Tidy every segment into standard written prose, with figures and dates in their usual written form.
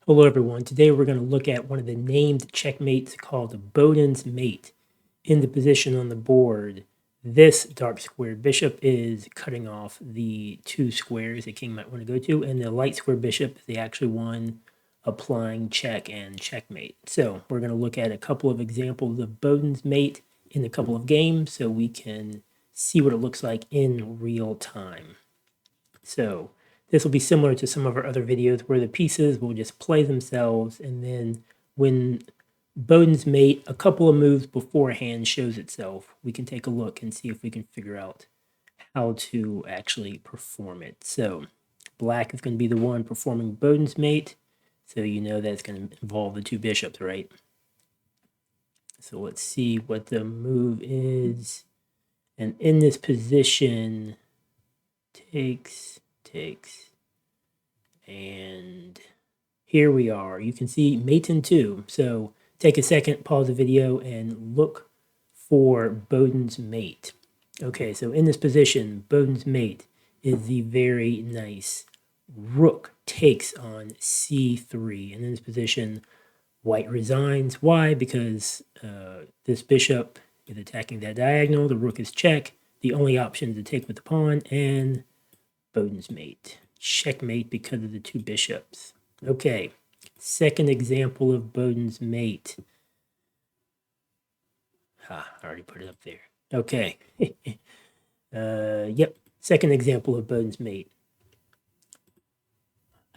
Hello everyone, today we're going to look at one of the named checkmates called Boden's mate. In the position on the board, this dark square bishop is cutting off the two squares the king might want to go to, and the light square bishop is the actual one applying check and checkmate. So we're going to look at a couple of examples of Boden's mate in a couple of games so we can see what it looks like in real time. So this will be similar to some of our other videos where the pieces will just play themselves, and then when Boden's mate, a couple of moves beforehand, shows itself, we can take a look and see if we can figure out how to actually perform it. So black is going to be the one performing Boden's mate, so you know that it's going to involve the two bishops, right? So let's see what the move is. And in this position, takes, and here we are. You can see mate in 2. So take a second, pause the video, and look for Boden's mate. Okay, so in this position, Boden's mate is the very nice rook takes on c3. And in this position, white resigns. Why? Because this bishop is attacking that diagonal. The rook is check. The only option is to take with the pawn, and Boden's mate. Checkmate because of the two bishops. Okay, second example of Boden's mate. I already put it up there. Okay. Yep, second example of Boden's mate.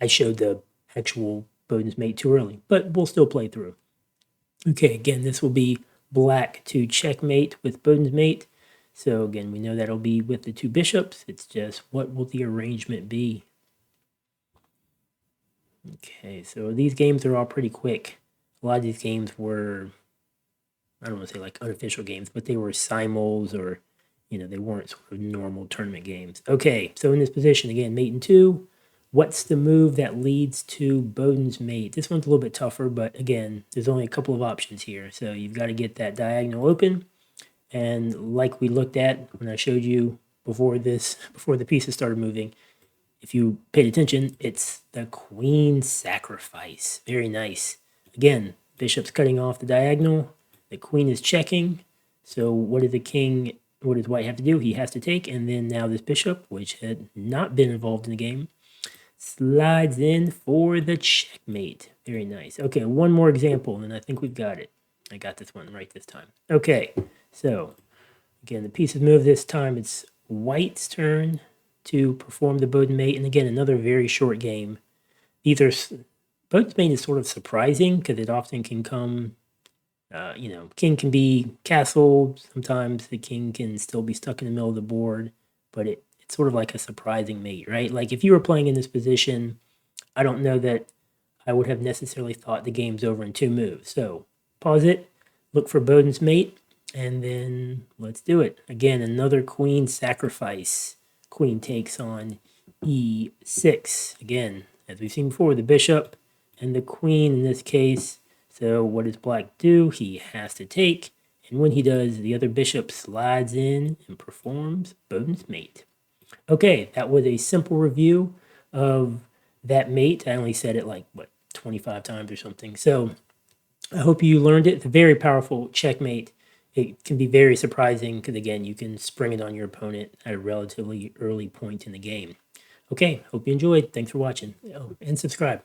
I showed the actual Boden's mate too early, but we'll still play through. Okay, again, this will be black to checkmate with Boden's mate. So again, we know that'll be with the two bishops. It's just what will the arrangement be? Okay, so these games are all pretty quick. A lot of these games were, I don't want to say like unofficial games, but they were simuls, or, you know, they weren't sort of normal tournament games. Okay, so in this position, again, mate in 2. What's the move that leads to Boden's mate? This one's a little bit tougher, but again, there's only a couple of options here. So you've got to get that diagonal open. And like we looked at when I showed you before the pieces started moving, if you paid attention, it's the queen sacrifice. Very nice. Again, bishop's cutting off the diagonal. The queen is checking. So what does white have to do? He has to take, and then now this bishop, which had not been involved in the game, slides in for the checkmate. Very nice. Okay, one more example, and I think we've got it. I got this one right this time. Okay, so again, the pieces move this time. It's white's turn to perform the Boden mate, and again, another very short game. Boden's mate is sort of surprising because it often can come, king can be castled. Sometimes the king can still be stuck in the middle of the board, but it's sort of like a surprising mate, right? Like if you were playing in this position, I don't know that I would have necessarily thought the game's over in 2 moves. So pause it, look for Boden's mate, and then let's do it. Again, another queen sacrifice. Queen takes on e6. Again, as we've seen before, the bishop and the queen in this case. So what does black do? He has to take. And when he does, the other bishop slides in and performs Boden's mate. Okay, that was a simple review of that mate. I only said it like, 25 times or something. So I hope you learned it. It's a very powerful checkmate. It can be very surprising because, again, you can spring it on your opponent at a relatively early point in the game. Okay, hope you enjoyed. Thanks for watching. Oh, and subscribe.